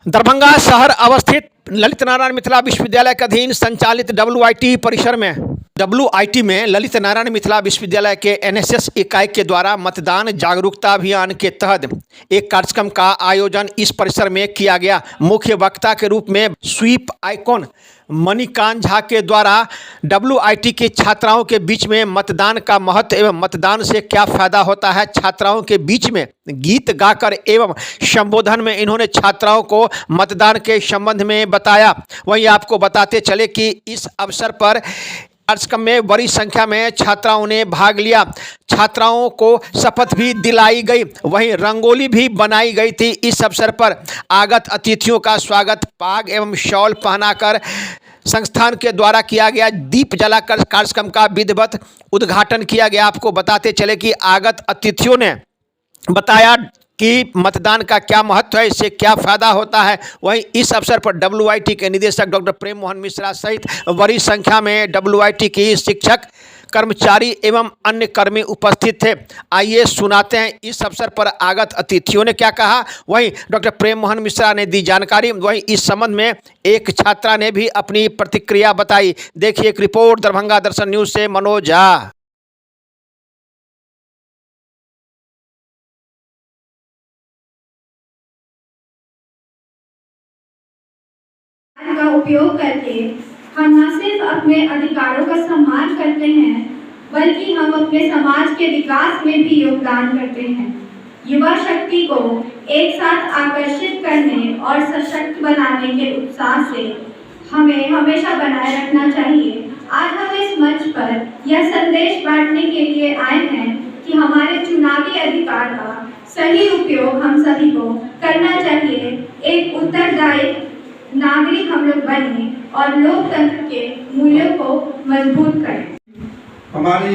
दरभंगा शहर अवस्थित ललित नारायण मिथिला विश्वविद्यालय के अधीन संचालित WIT परिसर में ललित नारायण मिथिला विश्वविद्यालय के NSS इकाई के द्वारा मतदान जागरूकता अभियान के तहत एक कार्यक्रम का आयोजन इस परिसर में किया गया। मुख्य वक्ता के रूप में स्वीप आइकॉन मणिकांत झा के द्वारा WIT की छात्राओं के बीच में मतदान का महत्व एवं मतदान से क्या फायदा होता है, छात्राओं के बीच में गीत गाकर एवं संबोधन में इन्होंने छात्राओं को मतदान के संबंध में बताया। वहीं आपको बताते चले कि इस अवसर पर कार्यक्रम में बड़ी संख्या में छात्राओं ने भाग लिया। छात्राओं को शपथ भी दिलाई गई, वहीं रंगोली भी बनाई गई थी। इस अवसर पर आगत अतिथियों का स्वागत पाग एवं शॉल पहनाकर संस्थान के द्वारा किया गया। दीप जलाकर कार्यक्रम का विधिवत उद्घाटन किया गया। आपको बताते चले कि आगत अतिथियों ने बताया कि मतदान का क्या महत्व है, इससे क्या फायदा होता है। वहीं इस अवसर पर WIT के निदेशक डॉक्टर प्रेम मोहन मिश्रा सहित बड़ी संख्या में WIT की शिक्षक, कर्मचारी एवं अन्य कर्मी उपस्थित थे। आइए सुनाते हैं इस अवसर पर आगत अतिथियों ने क्या कहा। वहीं डॉक्टर प्रेम मोहन मिश्रा ने दी जानकारी। वहीं इस संबंध में एक छात्रा ने भी अपनी प्रतिक्रिया बताई। देखिए एक रिपोर्ट दरभंगा दर्शन न्यूज से मनोज झा। का उपयोग करके हम न सिर्फ अपने अधिकारों का सम्मान करते हैं, बल्कि हम अपने समाज के विकास में भी योगदान करते हैं। युवा शक्ति को एक साथ आकर्षित करने और सशक्त बनाने के उत्साह से हमें हमेशा बनाए रखना चाहिए। आज हम इस मंच पर यह संदेश बांटने के लिए आए हैं कि हमारे चुनावी अधिकार का सही उपयोग हम सभी को करना चाहिए। एक उत्तरदायी नागरिक हम लोग बने और लोकतंत्र के मूल्यों को मजबूत करें। हमारे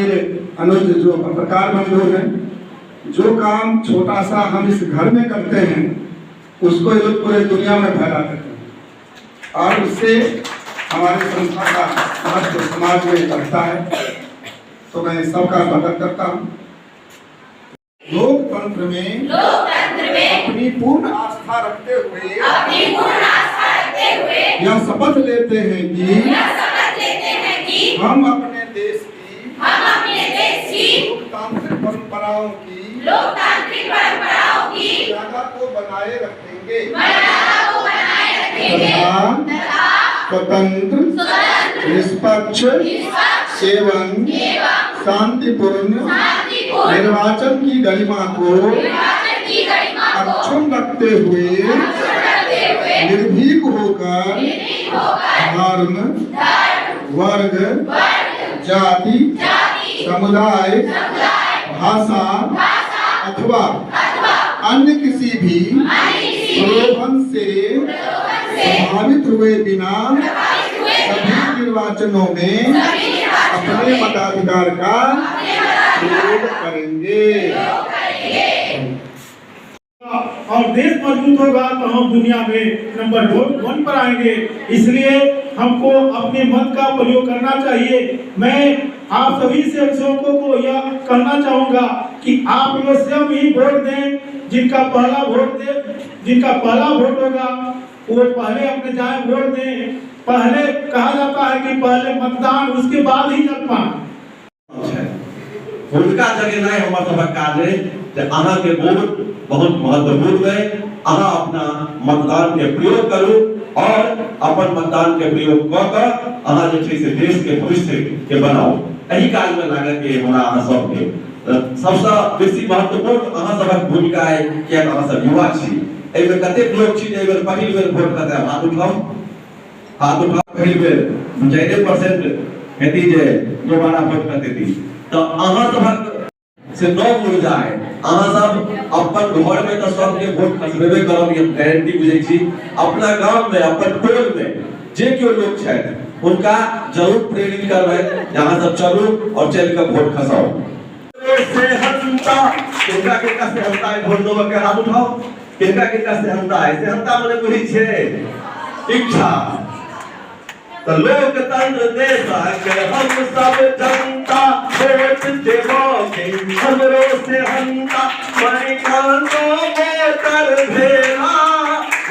अनुज जो पत्रकार बंधु हैं, जो काम छोटा सा हम इस घर में करते हैं उसको ये लोग पूरे दुनिया में फैला देते हैं और उससे हमारे संस्था का महत्व समाज में बढ़ता है। तो मैं सबका स्वागत करता हूँ। लोकतंत्र में अपनी पूर्ण आस्था रखते हुए यह शपथ लेते हैं कि हम अपने देश की लोकतांत्रिक परंपराओं की मर्यादा को बनाए रखेंगे तथा स्वतंत्र, निष्पक्ष एवं शांतिपूर्ण निर्वाचन की गरिमा को अक्षुण्ण रखते हुए निर्भीक होकर धर्म, वर्ग, जाति, समुदाय, भाषा अथवा अन्य किसी भी प्रलोभन से प्रभावित हुए बिना सभी निर्वाचनों में अपने मताधिकार का प्रयोग करेंगे और देश मजबूत होगा तो हम दुनिया में नंबर 1 पर आएंगे। इसलिए हमको अपने मत का प्रयोग करना चाहिए। मैं आप सभी सेवकों को यह कहना चाहूँगा कि आप लोग स्वयं ही वोट दें। जिनका पहला वोट होगा वो पहले अपने जाए वोट दें। पहले कहा जाता है कि पहले मतदान उसके बाद ही जलपान। उनका जगह नहीं हमारे सब कार्य अहाँ के वोट बहुत महत्वपूर्ण है। अहाँ अपना मतदान के प्रयोग करू और अपन मतदान के प्रयोग कर अहाँ जे छै से देश के भविष्य के बनाओ। एही काल में लागे कि हमरा अहाँ सब के सबसे बेसी महत्वपूर्ण अहाँ सबक भूमिका है कि अहाँ सब युवा छी। एहि में कते लोग छी जे पहिल बेर वोट करते हाथ उठाओ पहिल बेर 90% हेती जे दोबारा वोट करते थी। तो अहाँ सबक से न भूल जाए। अहाँ सब अपन घर में तो सबके वोट खसबेबे करब, ये गारंटी बुझै छी। अपना गांव में अपन टोल में जे केओ लोग छथि उनका जरूर प्रेरित करबै जहां सब चलू और चल के वोट खसाओ। किनका से हंता है वोट देबे के हाथ उठाओ। किनका से हंता है से हंता मने बुझै छै इच्छा। तो लोकतंत्र देश के हम सब जनता वोट देवोगे हमरो से हंता मणिकांत वोटर भेला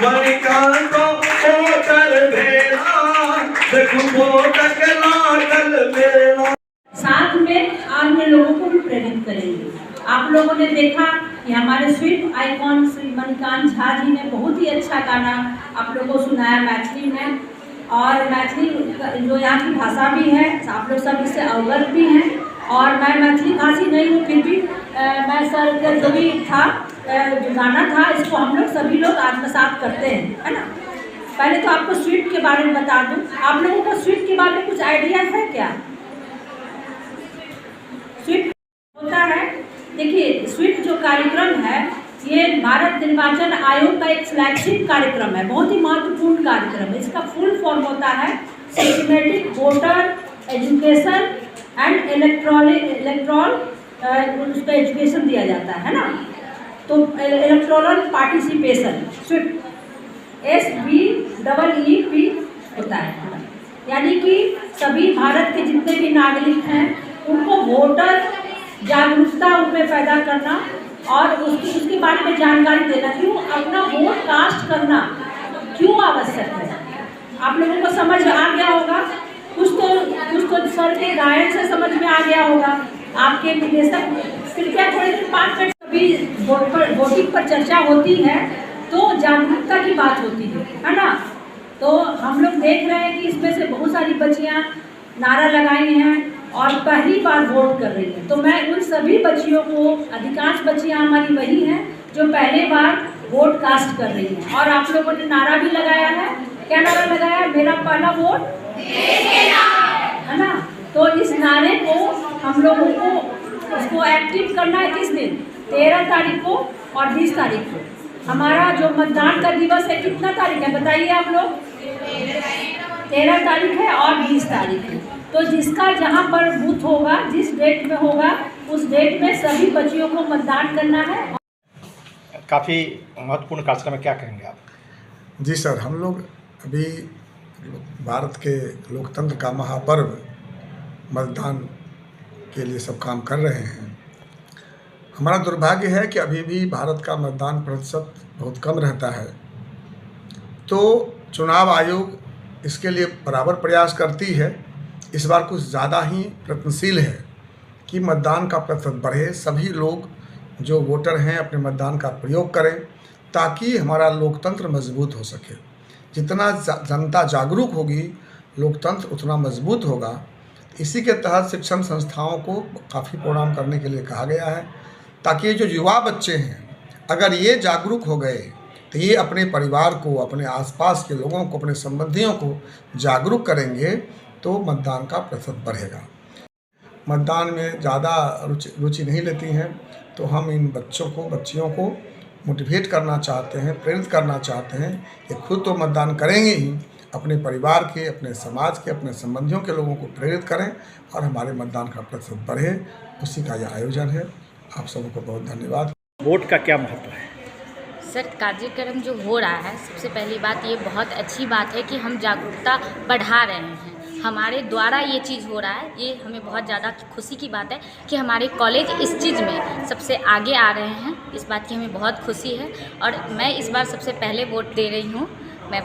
मणिकांत तो वोटर भेला देखो वोट लागल मेला। साथ में अन्य लोगों को भी प्रेरित करेंगे। आप लोगों ने देखा कि हमारे स्वीप आइकॉन श्री मणिकांत झा जी ने बहुत ही अच्छा गाना आप लोगों को सुनाया मैथिली में, और मैथिली जो यहाँ की भाषा भी है, आप लोग सब इससे अवगत भी हैं। और मैं मैथिली भाषी नहीं हूँ, फिर भी मैं सर का जो भी था जो गाना था, इसको हम लोग सभी लोग आत्मसात करते हैं, है ना। पहले तो आपको स्वीप के बारे में बता दूँ। आप लोगों को स्वीप के बारे में कुछ आइडिया है क्या? स्वीप होता है, देखिए स्वीप जो कार्यक्रम है ये भारत निर्वाचन आयोग का एक फ्लैगशिप कार्यक्रम है, बहुत ही महत्वपूर्ण कार्यक्रम है। इसका फुल फॉर्म होता है systematic voter education and electoral उस पर एजुकेशन दिया जाता है ना। तो इलेक्ट्रॉल पार्टिसिपेशन स्वीप SBEEP होता है, यानी कि सभी भारत के जितने भी नागरिक हैं उनको वोटर जागरूकता उनमें पैदा करना और उसके बारे में जानकारी देना, क्यों अपना वोट कास्ट करना क्यों आवश्यक है। आप लोगों को समझ आ गया होगा, कुछ तो सर के गायन से समझ में आ गया होगा। आपके निदेशक कृपया थोड़ी देर 5 मिनट सभी वोटिंग पर चर्चा होती है तो जागरूकता की बात होती है ना। तो हम लोग देख रहे हैं कि इसमें से बहुत सारी बच्चियां नारा लगाई हैं और पहली बार वोट कर रही हैं। तो मैं उन सभी बच्चियों को, अधिकांश बच्चियां हमारी वही हैं जो पहले बार वोट कास्ट कर रही हैं। और आप लोगों ने नारा भी लगाया है, क्या नारा लगाया है? मेरा पहला वोट है ना। तो इस नारे को हम लोगों को उसको एक्टिव करना है किस दिन? 13 तारीख को और 20 तारीख को। हमारा जो मतदान का दिवस है कितना तारीख है बताइए आप लोग? 13 तारीख है और 20 तारीख है। तो जिसका जहाँ पर बूथ होगा, जिस डेट में होगा, उस डेट में सभी बच्चियों को मतदान करना है। काफ़ी महत्वपूर्ण कार्यक्रम है, क्या कहेंगे आप? जी सर, हम लोग अभी भारत के लोकतंत्र का महापर्व मतदान के लिए सब काम कर रहे हैं। हमारा दुर्भाग्य है कि अभी भी भारत का मतदान प्रतिशत बहुत कम रहता है। तो चुनाव आयोग इसके लिए बराबर प्रयास करती है, इस बार कुछ ज़्यादा ही प्रयत्नशील है कि मतदान का प्रतिशत बढ़े, सभी लोग जो वोटर हैं अपने मतदान का प्रयोग करें ताकि हमारा लोकतंत्र मजबूत हो सके। जितना जनता जागरूक होगी लोकतंत्र उतना मजबूत होगा। इसी के तहत शिक्षण संस्थाओं को काफ़ी प्रोग्राम करने के लिए कहा गया है ताकि ये जो युवा बच्चे हैं अगर ये जागरूक हो गए तो ये अपने परिवार को, अपने आसपास के लोगों को, अपने संबंधियों को जागरूक करेंगे तो मतदान का प्रतिशत बढ़ेगा। मतदान में ज़्यादा रुचि नहीं लेती हैं तो हम इन बच्चियों को मोटिवेट करना चाहते हैं, प्रेरित करना चाहते हैं कि खुद तो मतदान करेंगे ही, अपने परिवार के, अपने समाज के, अपने संबंधियों के लोगों को प्रेरित करें और हमारे मतदान का प्रतिशत बढ़े। उसी का यह आयोजन है। आप सबको बहुत धन्यवाद। वोट का क्या महत्व है? सर, कार्यक्रम जो हो रहा है, सबसे पहली बात ये बहुत अच्छी बात है कि हम जागरूकता बढ़ा रहे हैं। हमारे द्वारा ये चीज़ हो रहा है, ये हमें बहुत ज़्यादा खुशी की बात है कि हमारे कॉलेज इस चीज़ में सबसे आगे आ रहे हैं। इस बात की हमें बहुत खुशी है। और मैं इस बार सबसे पहले वोट दे रही हूँ। मैं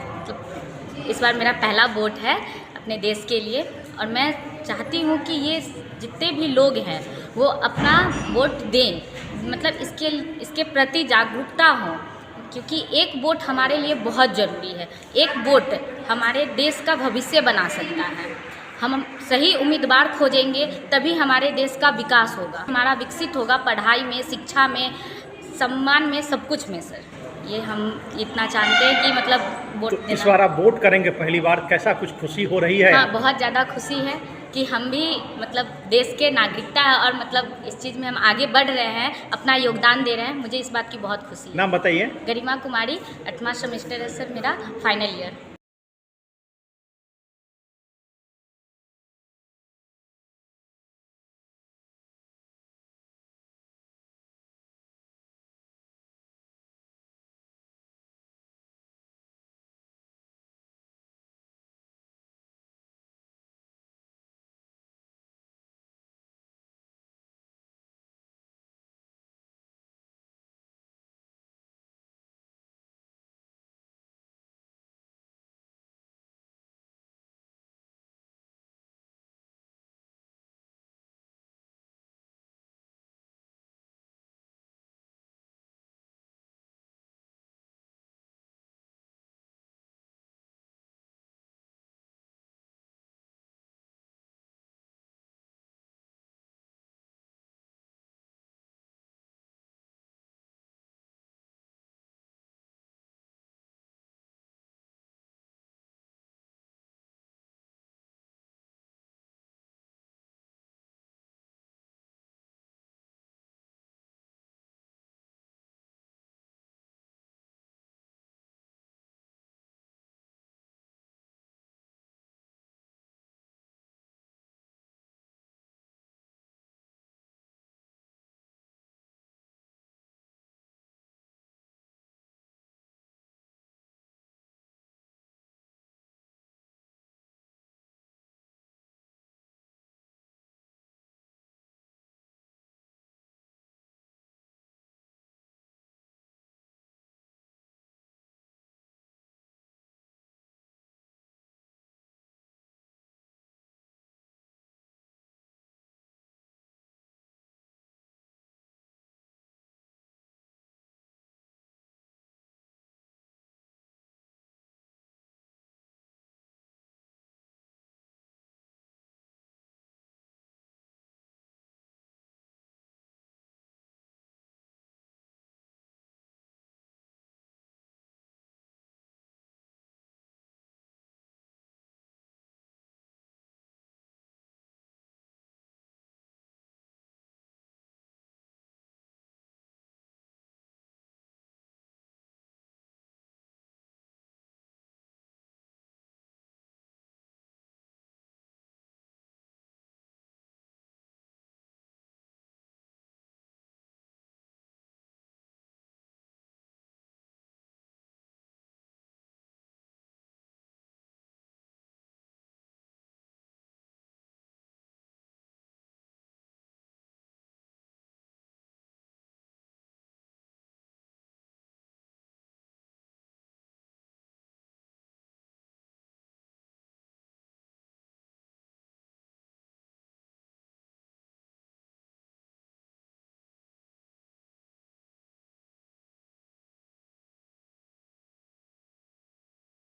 इस बार मेरा पहला वोट है अपने देश के लिए और मैं चाहती हूँ कि ये जितने भी लोग हैं वो अपना वोट दें, मतलब इसके प्रति जागरूकता हो, क्योंकि एक वोट हमारे लिए बहुत ज़रूरी है। एक वोट हमारे देश का भविष्य बना सकता है। हम सही उम्मीदवार खोजेंगे तभी हमारे देश का विकास होगा, हमारा विकसित होगा पढ़ाई में, शिक्षा में, सम्मान में, सब कुछ में। सर, ये हम इतना जानते हैं कि मतलब वोट तो इस बार आप वोट करेंगे पहली बार, कैसा कुछ खुशी हो रही है? हाँ, बहुत ज़्यादा खुशी है कि हम भी मतलब देश के नागरिकता है और मतलब इस चीज़ में हम आगे बढ़ रहे हैं, अपना योगदान दे रहे हैं। मुझे इस बात की बहुत खुशी है। नाम बताइए। गरिमा कुमारी, 8वां सेमेस्टर है सर मेरा, फाइनल ईयर।